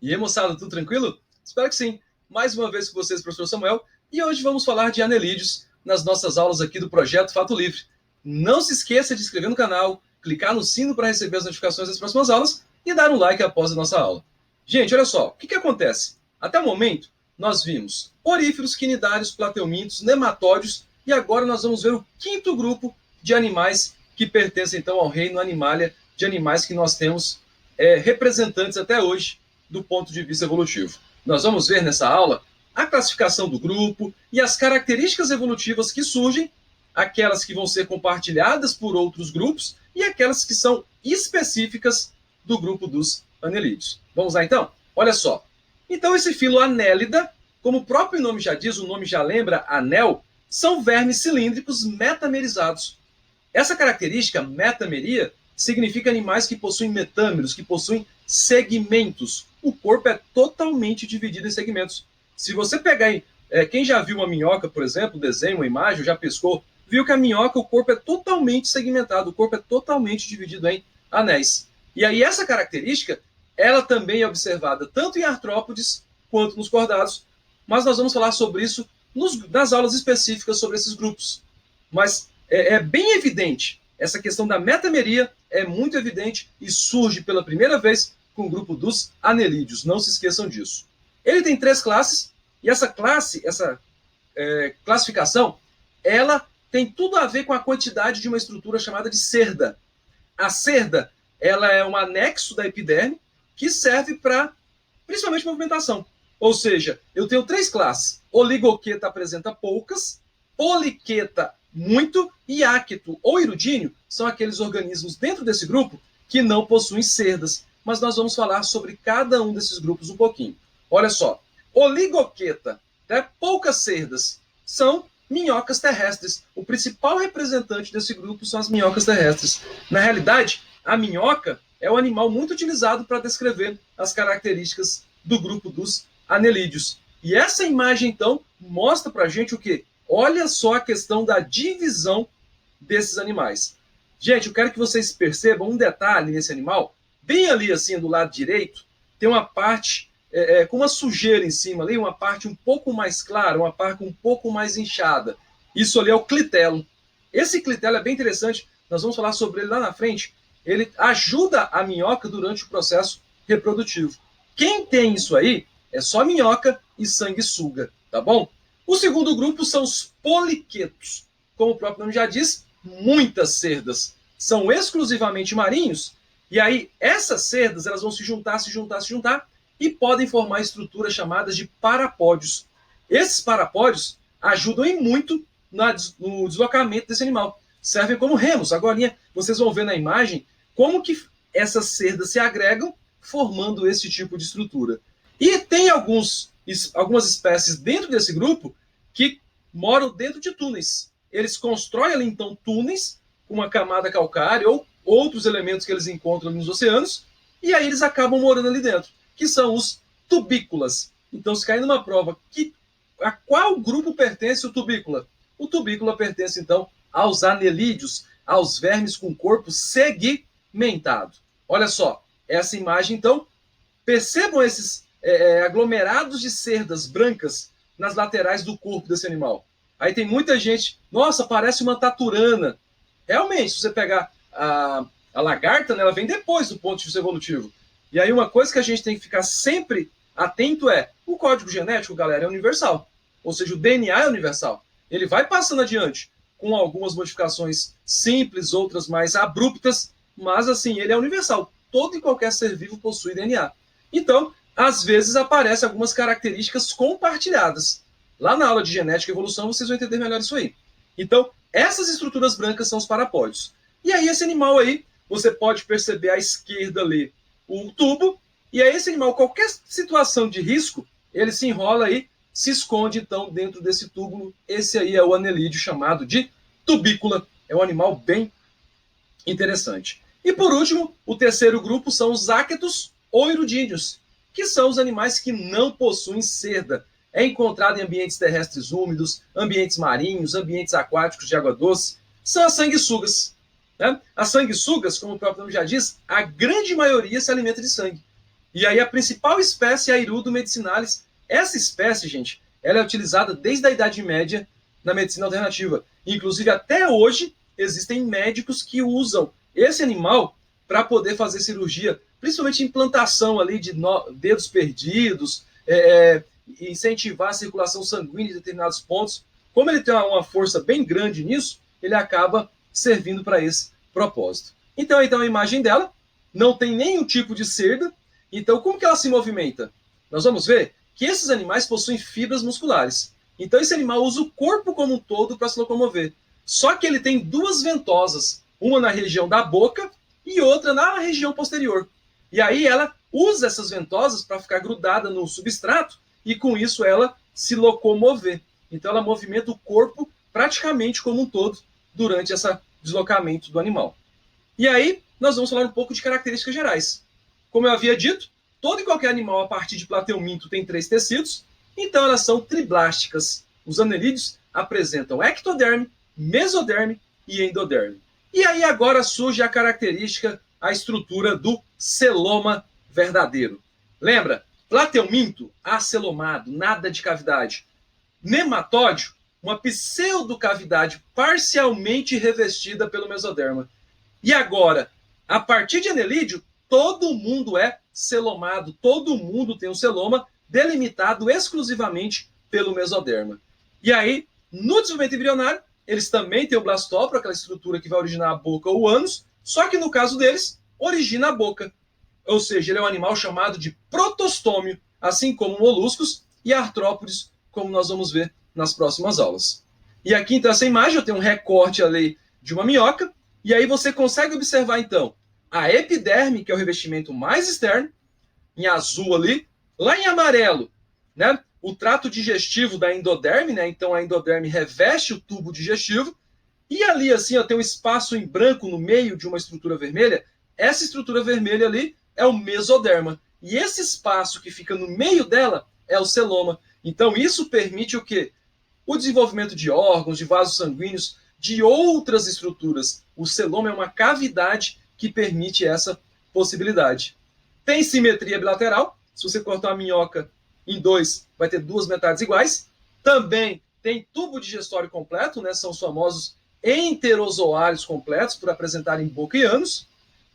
E aí, moçada, tudo tranquilo? Espero que sim. Mais uma vez com vocês, professor Samuel, e hoje vamos falar de anelídeos nas nossas aulas aqui do Projeto Fato Livre. Não se esqueça de se inscrever no canal, clicar no sino para receber as notificações das próximas aulas e dar um like após a nossa aula. Gente, olha só, o que acontece? Até o momento, nós vimos poríferos, quinidários, plateumintos, nematóides, e agora nós vamos ver o quinto grupo de animais que pertencem então ao reino Animalia, de animais que nós temos representantes até hoje do ponto de vista evolutivo. Nós vamos ver nessa aula a classificação do grupo e as características evolutivas que surgem, aquelas que vão ser compartilhadas por outros grupos e aquelas que são específicas do grupo dos anelídeos. Vamos lá então? Olha só. Então esse filo Anélida, como o próprio nome já diz, o nome já lembra anel, são vermes cilíndricos metamerizados. Essa característica, metameria, significa animais que possuem metâmeros, que possuem segmentos. O corpo é totalmente dividido em segmentos. Se você pegar, quem já viu uma minhoca, por exemplo, desenho, uma imagem, já pescou, viu que a minhoca, o corpo é totalmente segmentado, o corpo é totalmente dividido em anéis. E aí essa característica, ela também é observada tanto em artrópodes quanto nos cordados, mas nós vamos falar sobre isso nas aulas específicas sobre esses grupos. Mas é bem evidente, essa questão da metameria é muito evidente e surge pela primeira vez com o grupo dos anelídeos. Não se esqueçam disso. Ele tem 3 classes, e essa classificação, ela tem tudo a ver com a quantidade de uma estrutura chamada de cerda. A cerda, ela é um anexo da epiderme que serve para, principalmente, movimentação. Ou seja, eu tenho 3 classes. Oligoqueta apresenta poucas, poliqueta muito, e áqueto ou irudíneo são aqueles organismos dentro desse grupo que não possuem cerdas. Mas nós vamos falar sobre cada um desses grupos um pouquinho. Olha só, oligoqueta, poucas cerdas, são minhocas terrestres. O principal representante desse grupo são as minhocas terrestres. Na realidade, a minhoca é um animal muito utilizado para descrever as características do grupo dos anelídeos. E essa imagem, então, mostra para a gente o quê? Olha só a questão da divisão desses animais. Gente, eu quero que vocês percebam um detalhe nesse animal. Bem ali, assim, do lado direito, tem uma parte com uma sujeira em cima ali, uma parte um pouco mais clara, uma parte um pouco mais inchada. Isso ali é o clitelo. Esse clitelo é bem interessante, nós vamos falar sobre ele lá na frente. Ele ajuda a minhoca durante o processo reprodutivo. Quem tem isso aí é só minhoca e sanguessuga, tá bom? O segundo grupo são os poliquetos. Como o próprio nome já diz, muitas cerdas. São exclusivamente marinhos. E aí, essas cerdas elas vão se juntar e podem formar estruturas chamadas de parapódios. Esses parapódios ajudam em muito no deslocamento desse animal. Servem como remos. Agora, vocês vão ver na imagem como que essas cerdas se agregam, formando esse tipo de estrutura. E tem algumas espécies dentro desse grupo que moram dentro de túneis. Eles constroem ali, então, túneis com uma camada calcária ou outros elementos que eles encontram nos oceanos, e aí eles acabam morando ali dentro, que são os tubículas. Então, se cair numa prova, a qual grupo pertence o tubícula? O tubícula pertence, então, aos anelídeos, aos vermes com corpo segmentado. Olha só, essa imagem, então, percebam esses aglomerados de cerdas brancas nas laterais do corpo desse animal. Aí tem muita gente, nossa, parece uma taturana. Realmente, se você pegar a lagarta, né, ela vem depois do ponto de vista evolutivo. E aí uma coisa que a gente tem que ficar sempre atento o código genético, galera, é universal. Ou seja, o DNA é universal. Ele vai passando adiante com algumas modificações simples, outras mais abruptas, mas assim, ele é universal. Todo e qualquer ser vivo possui DNA. Então, às vezes aparecem algumas características compartilhadas. Lá na aula de genética e evolução, vocês vão entender melhor isso aí. Então, essas estruturas brancas são os parapódios. E aí, esse animal aí, você pode perceber à esquerda ali o tubo, e aí esse animal, qualquer situação de risco, ele se enrola aí, se esconde então dentro desse túbulo. Esse aí é o anelídeo chamado de tubícula. É um animal bem interessante. E por último, o terceiro grupo são os áquetos ou irudíneos, que são os animais que não possuem cerda. É encontrado em ambientes terrestres úmidos, ambientes marinhos, ambientes aquáticos de água doce. São as sanguessugas. Né? As sanguessugas, como o próprio nome já diz, a grande maioria se alimenta de sangue. E aí a principal espécie é a Hirudo medicinalis. Essa espécie, gente, ela é utilizada desde a Idade Média na medicina alternativa. Inclusive, até hoje, existem médicos que usam esse animal para poder fazer cirurgia, principalmente implantação ali de dedos perdidos, incentivar a circulação sanguínea em determinados pontos. Como ele tem uma força bem grande nisso, ele acaba servindo para esse propósito. Então a imagem dela não tem nenhum tipo de cerda. Então, como que ela se movimenta? Nós vamos ver que esses animais possuem fibras musculares. Então, esse animal usa o corpo como um todo para se locomover. Só que ele tem duas ventosas, uma na região da boca e outra na região posterior. E aí ela usa essas ventosas para ficar grudada no substrato e com isso ela se locomover. Então ela movimenta o corpo praticamente como um todo durante esse deslocamento do animal. E aí nós vamos falar um pouco de características gerais. Como eu havia dito, todo e qualquer animal a partir de plateuminto tem 3 tecidos, então elas são triblásticas. Os anelídeos apresentam ectoderme, mesoderme e endoderme. E aí agora surge a característica, a estrutura do celoma verdadeiro. Lembra? Plateuminto, acelomado, nada de cavidade. Nematódio, uma pseudocavidade parcialmente revestida pelo mesoderma. E agora, a partir de anelídeo, todo mundo é celomado, todo mundo tem um celoma delimitado exclusivamente pelo mesoderma. E aí, no desenvolvimento embrionário, eles também têm o blastóporo, aquela estrutura que vai originar a boca ou o ânus, só que no caso deles, origina a boca. Ou seja, ele é um animal chamado de protostômio, assim como moluscos e artrópodes, como nós vamos ver nas próximas aulas. E aqui, então, essa imagem, eu tenho um recorte ali de uma minhoca, e aí você consegue observar, então, a epiderme, que é o revestimento mais externo, em azul ali, lá em amarelo, né? O trato digestivo da endoderme, né? Então a endoderme reveste o tubo digestivo, e ali, assim, ó, tem um espaço em branco no meio de uma estrutura vermelha. Essa estrutura vermelha ali é o mesoderma. E esse espaço que fica no meio dela é o celoma. Então isso permite o quê? O desenvolvimento de órgãos, de vasos sanguíneos, de outras estruturas. O celoma é uma cavidade que permite essa possibilidade. Tem simetria bilateral. Se você cortar a minhoca em 2, vai ter 2 metades iguais. Também tem tubo digestório completo, né? São os famosos enterozoários completos, por apresentarem boca e ânus.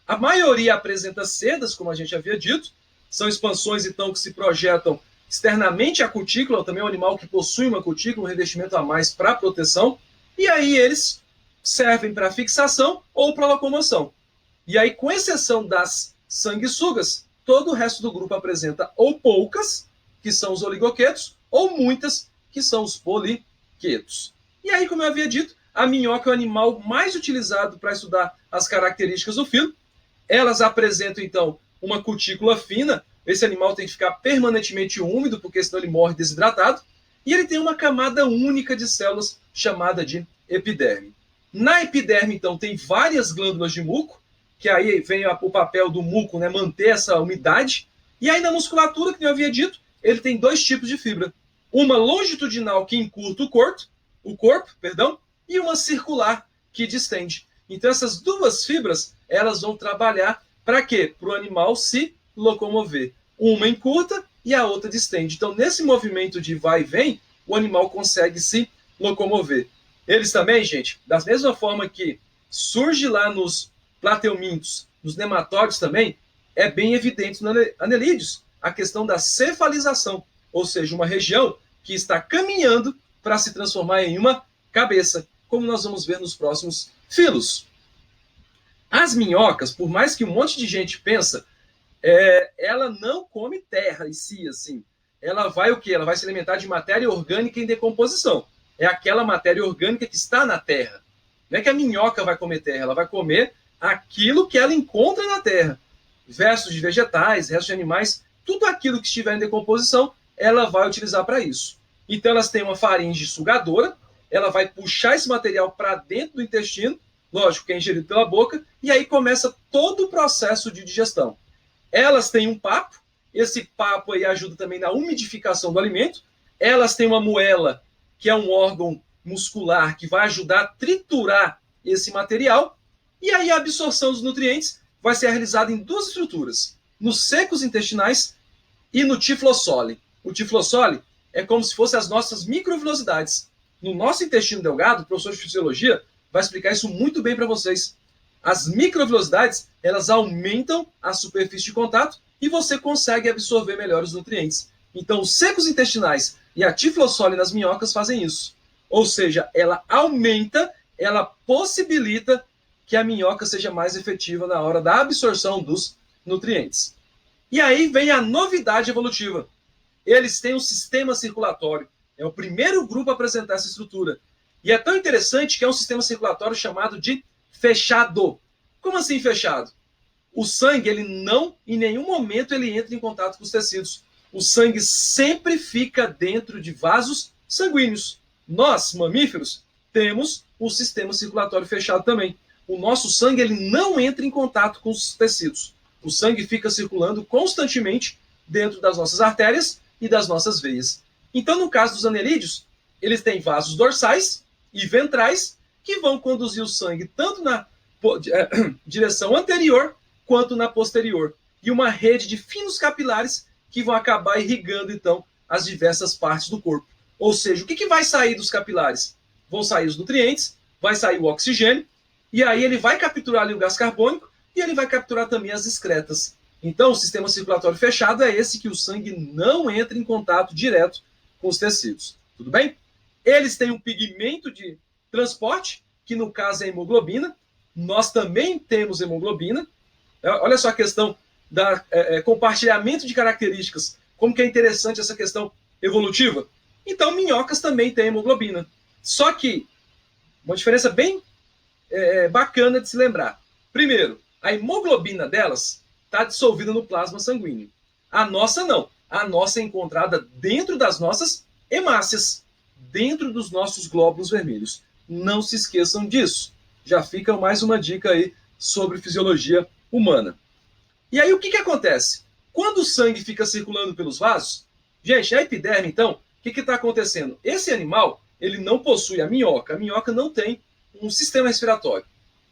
A maioria apresenta cerdas, como a gente havia dito. São expansões, então, que se projetam externamente à cutícula. Também é um animal que possui uma cutícula, um revestimento a mais para proteção. E aí eles servem para fixação ou para locomoção. E aí, com exceção das sanguessugas, todo o resto do grupo apresenta ou poucas, que são os oligoquetos, ou muitas, que são os poliquetos. E aí, como eu havia dito, a minhoca é o animal mais utilizado para estudar as características do filo. Elas apresentam, então, uma cutícula fina. Esse animal tem que ficar permanentemente úmido, porque senão ele morre desidratado. E ele tem uma camada única de células, chamada de epiderme. Na epiderme, então, tem várias glândulas de muco, que aí vem o papel do muco, né, manter essa umidade. E aí na musculatura, que eu havia dito, ele tem 2 tipos de fibra. Uma longitudinal, que encurta o corpo, e uma circular, que distende. Então essas 2 fibras, elas vão trabalhar para quê? Para o animal se locomover. Uma encurta e a outra distende. Então nesse movimento de vai e vem, o animal consegue se locomover. Eles também, gente, da mesma forma que surge lá nos plateumintos, nos nematóides também, é bem evidente nos anelídeos a questão da cefalização, ou seja, uma região que está caminhando para se transformar em uma cabeça, como nós vamos ver nos próximos filos. As minhocas, por mais que um monte de gente pensa, ela não come terra em si, assim. Ela vai o quê? Ela vai se alimentar de matéria orgânica em decomposição. É aquela matéria orgânica que está na terra. Não é que a minhoca vai comer terra, ela vai comer aquilo que ela encontra na terra. Restos de vegetais, restos de animais, tudo aquilo que estiver em decomposição, ela vai utilizar para isso. Então elas têm uma faringe sugadora, ela vai puxar esse material para dentro do intestino, lógico que é ingerido pela boca, e aí começa todo o processo de digestão. Elas têm um papo, esse papo aí ajuda também na umidificação do alimento. Elas têm uma moela, que é um órgão muscular que vai ajudar a triturar esse material. E aí a absorção dos nutrientes vai ser realizada em 2 estruturas. nos secos intestinais e no tiflossole. O tiflossole é como se fossem as nossas microvilosidades. No nosso intestino delgado, o professor de fisiologia vai explicar isso muito bem para vocês. As microvilosidades, elas aumentam a superfície de contato e você consegue absorver melhor os nutrientes. Então, os secos intestinais e a tiflossole nas minhocas fazem isso. Ou seja, ela aumenta, ela possibilita que a minhoca seja mais efetiva na hora da absorção dos nutrientes. E aí vem a novidade evolutiva. Eles têm um sistema circulatório. É o primeiro grupo a apresentar essa estrutura. E é tão interessante que é um sistema circulatório chamado de fechado. Como assim fechado? O sangue, ele não, em nenhum momento, ele entra em contato com os tecidos. O sangue sempre fica dentro de vasos sanguíneos. Nós, mamíferos, temos um sistema circulatório fechado também. O nosso sangue, ele não entra em contato com os tecidos. O sangue fica circulando constantemente dentro das nossas artérias e das nossas veias. Então, no caso dos anelídeos, eles têm vasos dorsais e ventrais que vão conduzir o sangue tanto na direção anterior quanto na posterior. E uma rede de finos capilares que vão acabar irrigando, então, as diversas partes do corpo. Ou seja, o que vai sair dos capilares? Vão sair os nutrientes, vai sair o oxigênio, e aí ele vai capturar ali o gás carbônico e ele vai capturar também as excretas. Então, o sistema circulatório fechado é esse que o sangue não entra em contato direto com os tecidos. Tudo bem? Eles têm um pigmento de transporte, que no caso é a hemoglobina. Nós também temos hemoglobina. Olha só a questão do compartilhamento de características. Como que é interessante essa questão evolutiva. Então, minhocas também têm hemoglobina. Só que, uma diferença bem bacana de se lembrar. Primeiro, a hemoglobina delas está dissolvida no plasma sanguíneo. A nossa não. A nossa é encontrada dentro das nossas hemácias, dentro dos nossos glóbulos vermelhos. Não se esqueçam disso. Já fica mais uma dica aí sobre fisiologia humana. E aí o que acontece? Quando o sangue fica circulando pelos vasos, gente, a epiderme, então, o que está acontecendo? Esse animal, ele não possui a minhoca. A minhoca não tem um sistema respiratório,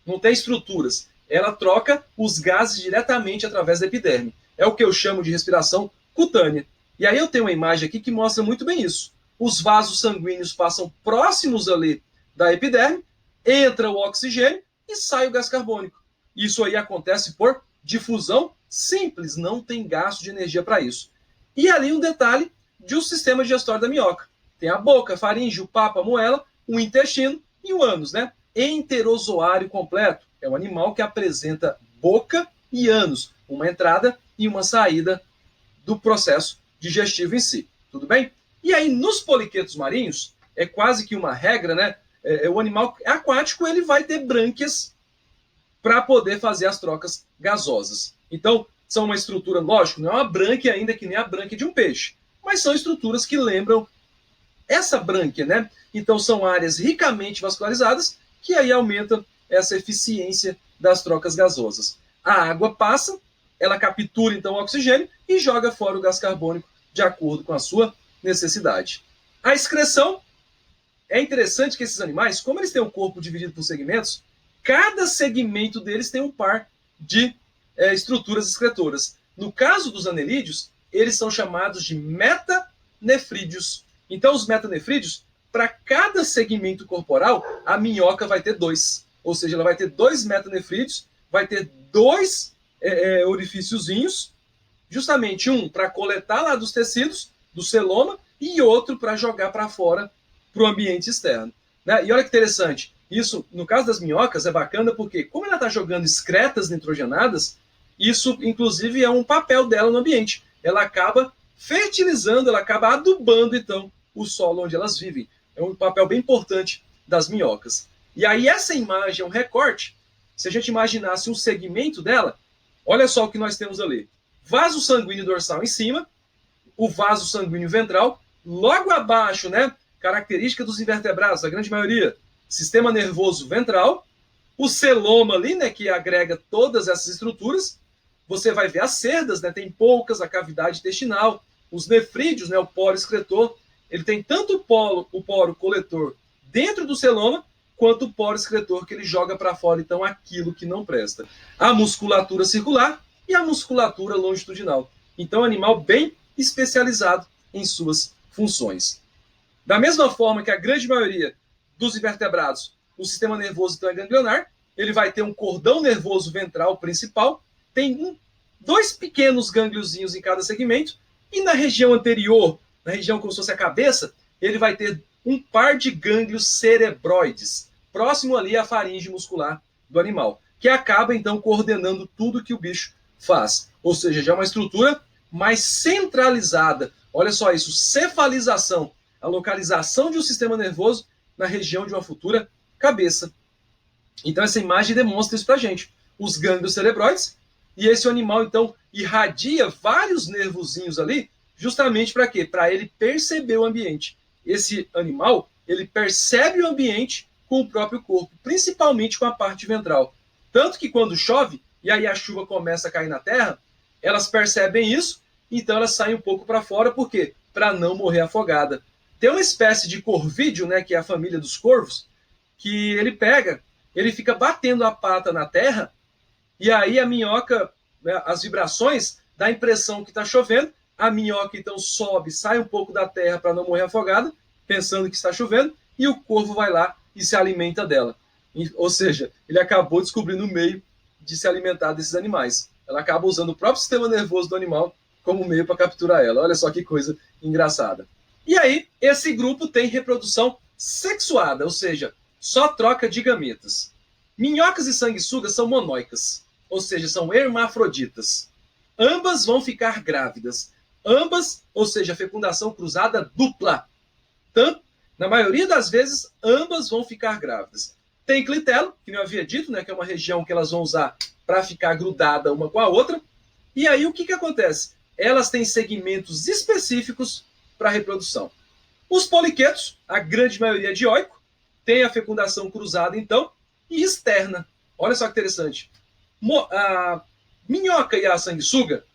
não tem estruturas. Ela troca os gases diretamente através da epiderme. É o que eu chamo de respiração cutânea. E aí eu tenho uma imagem aqui que mostra muito bem isso. Os vasos sanguíneos passam próximos ali da epiderme, entra o oxigênio e sai o gás carbônico. Isso aí acontece por difusão simples, não tem gasto de energia para isso. E ali um detalhe de um sistema digestório da minhoca. Tem a boca, a faringe, o papo, a moela, o intestino e o ânus, né? Enterozoário completo. É um animal que apresenta boca e ânus, uma entrada e uma saída do processo digestivo em si. Tudo bem? E aí, nos poliquetos marinhos, é quase que uma regra, né? O animal aquático ele vai ter brânquias para poder fazer as trocas gasosas. Então, são uma estrutura, lógico, não é uma brânquia ainda que nem a brânquia de um peixe, mas são estruturas que lembram essa brânquia, né? Então, são áreas ricamente vascularizadas que aí aumentam essa eficiência das trocas gasosas. A água passa, ela captura então o oxigênio e joga fora o gás carbônico de acordo com a sua necessidade. A excreção, é interessante que esses animais, como eles têm o corpo dividido por segmentos, cada segmento deles tem um par de estruturas excretoras. No caso dos anelídeos, eles são chamados de metanefrídeos. Então, os metanefrídeos, para cada segmento corporal, a minhoca vai ter 2. Ou seja, ela vai ter 2 metanefrídeos, vai ter 2 orifíciozinhos, justamente um para coletar lá dos tecidos, do celoma, e outro para jogar para fora, para o ambiente externo. Né? E olha que interessante, isso, no caso das minhocas, é bacana porque, como ela está jogando excretas nitrogenadas, isso, inclusive, é um papel dela no ambiente. Ela acaba fertilizando, ela acaba adubando, então, o solo onde elas vivem. É um papel bem importante das minhocas. E aí, essa imagem é um recorte. Se a gente imaginasse um segmento dela, olha só o que nós temos ali. Vaso sanguíneo dorsal em cima, o vaso sanguíneo ventral, logo abaixo, né? Característica dos invertebrados, a grande maioria, sistema nervoso ventral, o celoma ali, né, que agrega todas essas estruturas. Você vai ver as cerdas, né, tem poucas, a cavidade intestinal, os nefrídeos, né, o poro excretor, ele tem tanto o poro coletor dentro do celoma, quanto o poro excretor que ele joga para fora, então, aquilo que não presta. A musculatura circular, e a musculatura longitudinal. Então, animal bem especializado em suas funções. Da mesma forma que a grande maioria dos invertebrados, o sistema nervoso então é ganglionar, ele vai ter um cordão nervoso ventral principal, tem dois pequenos gângliozinhos em cada segmento, e na região anterior, na região como se fosse a cabeça, ele vai ter um par de gânglios cerebroides, próximo ali à faringe muscular do animal, que acaba então coordenando tudo que o bicho faz. Ou seja, já é uma estrutura mais centralizada. Olha só isso, cefalização, a localização de um sistema nervoso na região de uma futura cabeça. Então essa imagem demonstra isso para a gente. Os gânglios cerebroides, e esse animal então irradia vários nervozinhos ali, justamente para quê? Para ele perceber o ambiente. Esse animal, ele percebe o ambiente com o próprio corpo, principalmente com a parte ventral. Tanto que quando chove, e aí a chuva começa a cair na terra, elas percebem isso, então elas saem um pouco para fora, por quê? Para não morrer afogada. Tem uma espécie de corvídeo, né, que é a família dos corvos, que ele fica batendo a pata na terra, e aí a minhoca, né, as vibrações, dá a impressão que está chovendo, a minhoca então sobe, sai um pouco da terra para não morrer afogada, pensando que está chovendo, e o corvo vai lá e se alimenta dela. Ou seja, ele acabou descobrindo o meio de se alimentar desses animais. Ela acaba usando o próprio sistema nervoso do animal como meio para capturar ela. Olha só que coisa engraçada. E aí, esse grupo tem reprodução sexuada, ou seja, só troca de gametas. Minhocas e sanguessugas são monóicas, ou seja, são hermafroditas. Ambas vão ficar grávidas. Ambas, ou seja, fecundação cruzada dupla. Tanto, na maioria das vezes, ambas vão ficar grávidas. Tem clitelo, que eu havia dito, né, que é uma região que elas vão usar para ficar grudada uma com a outra. E aí o que acontece? Elas têm segmentos específicos para reprodução. Os poliquetos, a grande maioria é dioico, tem a fecundação cruzada, então, e externa. Olha só que interessante. A minhoca e a sanguessuga,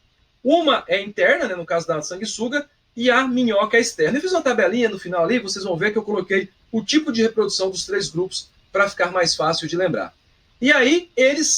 uma é interna, né, no caso da sanguessuga, e a minhoca é externa. Eu fiz uma tabelinha no final ali, vocês vão ver que eu coloquei o tipo de reprodução dos três grupos para ficar mais fácil de lembrar. E aí,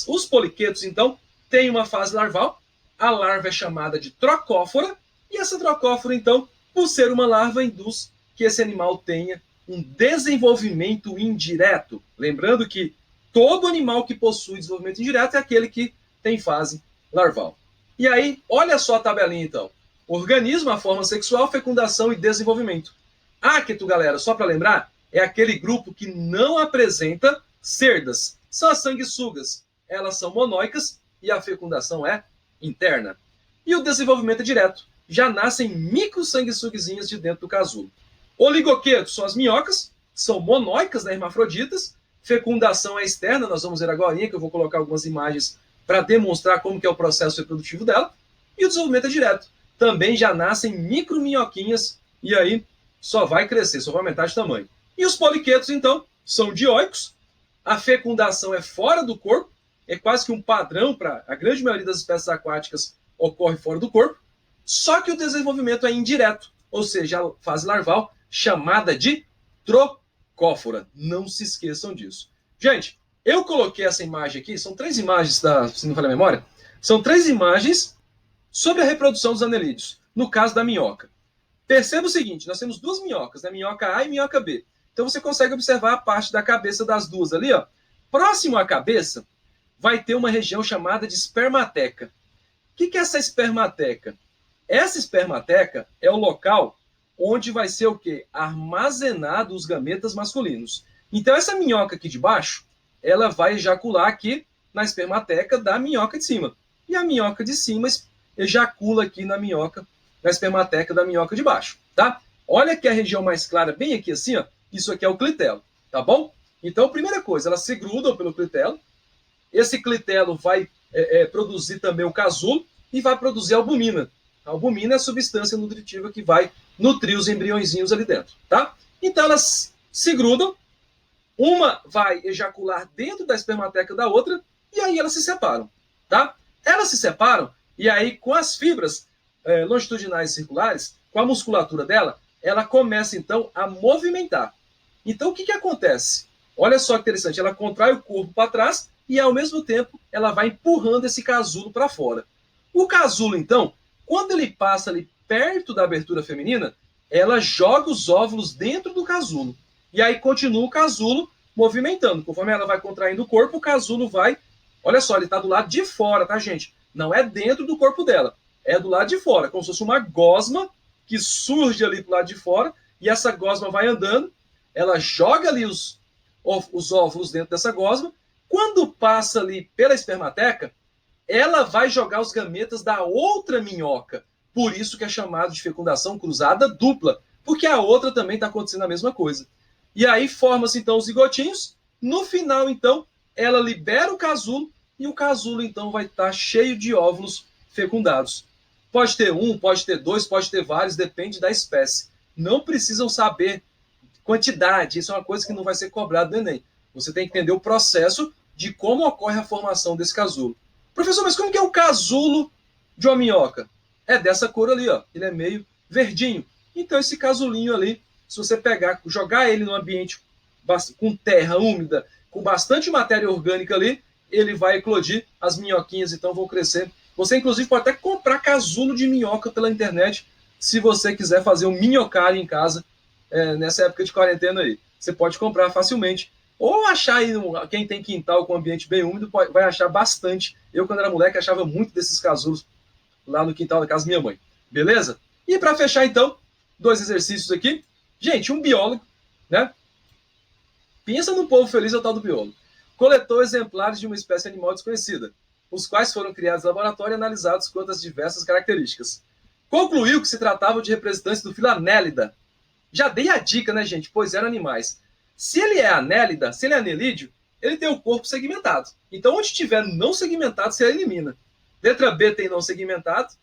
os poliquetos, então, têm uma fase larval, a larva é chamada de trocófora, e essa trocófora, então, por ser uma larva, induz que esse animal tenha um desenvolvimento indireto. Lembrando que todo animal que possui desenvolvimento indireto é aquele que tem fase larval. E aí, olha só a tabelinha, então. Organismo, a forma sexual, fecundação e desenvolvimento. Áqueto, galera, só para lembrar, é aquele grupo que não apresenta cerdas. São as sanguessugas. Elas são monóicas e a fecundação é interna. E o desenvolvimento é direto. Já nascem micro sanguessuguezinhas de dentro do casulo. Oligoquetos são as minhocas, são monóicas, né, hermafroditas. Fecundação é externa, nós vamos ver agora, que eu vou colocar algumas imagens para demonstrar como que é o processo reprodutivo dela. E o desenvolvimento é direto. Também já nascem micro minhoquinhas e aí só vai crescer, só vai aumentar de tamanho. E os poliquetos, então, são dioicos. A fecundação é fora do corpo, é quase que um padrão para a grande maioria das espécies aquáticas ocorre fora do corpo. Só que o desenvolvimento é indireto, ou seja, a fase larval chamada de trocófora. Não se esqueçam disso. Gente, eu coloquei essa imagem aqui, são 3 imagens, se não falha a memória, são 3 imagens sobre a reprodução dos anelídeos, no caso da minhoca. Perceba o seguinte, nós temos 2 minhocas, né? Minhoca A e minhoca B. Então você consegue observar a parte da cabeça das duas ali, ó. Próximo à cabeça, vai ter uma região chamada de espermateca. O que é essa espermateca? Essa espermateca é o local onde vai ser o quê? Armazenado os gametas masculinos. Então essa minhoca aqui de baixo, ela vai ejacular aqui na espermateca da minhoca de cima. E a minhoca de cima ejacula aqui na espermateca da minhoca de baixo, tá? Olha que a região mais clara, bem aqui assim, ó, isso aqui é o clitelo, tá bom? Então, primeira coisa, elas se grudam pelo clitelo. Esse clitelo vai produzir também o casulo e vai produzir a albumina. A albumina é a substância nutritiva que vai nutrir os embriõezinhos ali dentro, tá? Então, elas se grudam, uma vai ejacular dentro da espermateca da outra e aí elas se separam, tá? Elas se separam e aí, com as fibras longitudinais e circulares, com a musculatura dela, ela começa, então, a movimentar. Então, o que acontece? Olha só que interessante, ela contrai o corpo para trás e, ao mesmo tempo, ela vai empurrando esse casulo para fora. O casulo, então, quando ele passa ali perto da abertura feminina, ela joga os óvulos dentro do casulo. E aí continua o casulo movimentando. Conforme ela vai contraindo o corpo, o casulo vai... Olha só, ele está do lado de fora, tá, gente? Não é dentro do corpo dela. É do lado de fora, como se fosse uma gosma que surge ali do lado de fora, e essa gosma vai andando, ela joga ali os óvulos dentro dessa gosma. Quando passa ali pela espermateca, ela vai jogar os gametas da outra minhoca. Por isso que é chamado de fecundação cruzada dupla, porque a outra também está acontecendo a mesma coisa. E aí forma-se então os zigotinhos. No final, então, ela libera o casulo e o casulo então vai estar cheio de óvulos fecundados. Pode ter um, pode ter dois, pode ter vários, depende da espécie. Não precisam saber quantidade, isso é uma coisa que não vai ser cobrado do Enem. Você tem que entender o processo de como ocorre a formação desse casulo. Professor, mas como que é o casulo de uma minhoca? É dessa cor ali, ó. Ele é meio verdinho. Então esse casulinho ali, se você pegar, jogar ele num ambiente com terra úmida, com bastante matéria orgânica ali, ele vai eclodir, as minhoquinhas então vão crescer. Você inclusive pode até comprar casulo de minhoca pela internet, se você quiser fazer um minhocário em casa, nessa época de quarentena aí. Você pode comprar facilmente. Ou achar aí, quem tem quintal com ambiente bem úmido, vai achar bastante. Eu, quando era moleque, achava muito desses casulos lá no quintal da casa da minha mãe. Beleza? E para fechar, então, 2 exercícios aqui. Gente, um biólogo, né? Pensa no povo feliz, é o tal do biólogo. Coletou exemplares de uma espécie animal desconhecida, os quais foram criados em laboratório e analisados quanto às diversas características. Concluiu que se tratava de representantes do filo Annelida. Já dei a dica, né, gente? Pois eram animais. Se ele é anélida, se ele é anelídeo, ele tem o corpo segmentado. Então, onde tiver não segmentado, você elimina. Letra B tem não segmentado.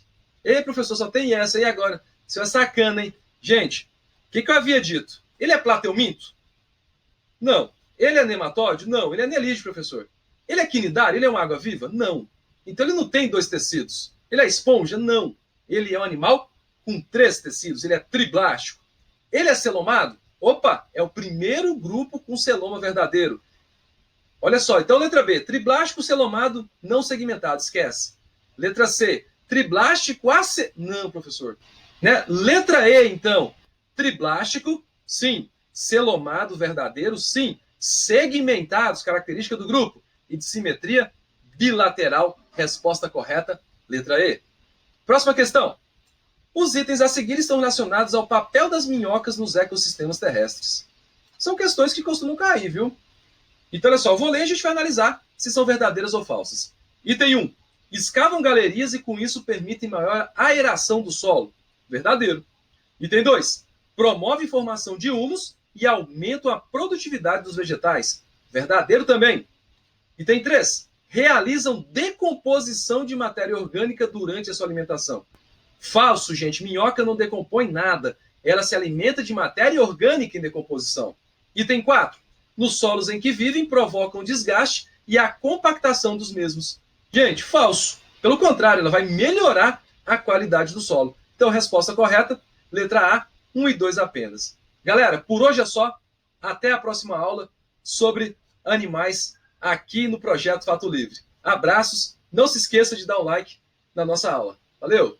Ei, professor, só tem essa. E agora? Isso é sacana, hein? Gente, o que eu havia dito? Ele é plateuminto? Não. Ele é nematóide? Não. Ele é anelídeo, professor. Ele é quinidário? Ele é uma água-viva? Não. Então, ele não tem 2 tecidos. Ele é esponja? Não. Ele é um animal com 3 tecidos. Ele é triblástico. Ele é celomado? Opa, é o primeiro grupo com celoma verdadeiro. Olha só, então letra B, triblástico celomado não segmentado, esquece. Letra C, triblástico não, professor. Né? Letra E, então, triblástico, sim. Celomado verdadeiro, sim. Segmentados, característica do grupo. E de simetria bilateral, resposta correta, letra E. Próxima questão. Os itens a seguir estão relacionados ao papel das minhocas nos ecossistemas terrestres. São questões que costumam cair, viu? Então, olha só, eu vou ler e a gente vai analisar se são verdadeiras ou falsas. Item 1. Escavam galerias e com isso permitem maior aeração do solo. Verdadeiro. Item 2. Promove formação de humus e aumenta a produtividade dos vegetais. Verdadeiro também. Item 3. Realizam decomposição de matéria orgânica durante a sua alimentação. Falso, gente. Minhoca não decompõe nada. Ela se alimenta de matéria orgânica em decomposição. Item 4. Nos solos em que vivem, provocam desgaste e a compactação dos mesmos. Gente, falso. Pelo contrário, ela vai melhorar a qualidade do solo. Então, resposta correta, letra A, 1 e 2 apenas. Galera, por hoje é só. Até a próxima aula sobre animais aqui no Projeto Fato Livre. Abraços. Não se esqueça de dar um like na nossa aula. Valeu!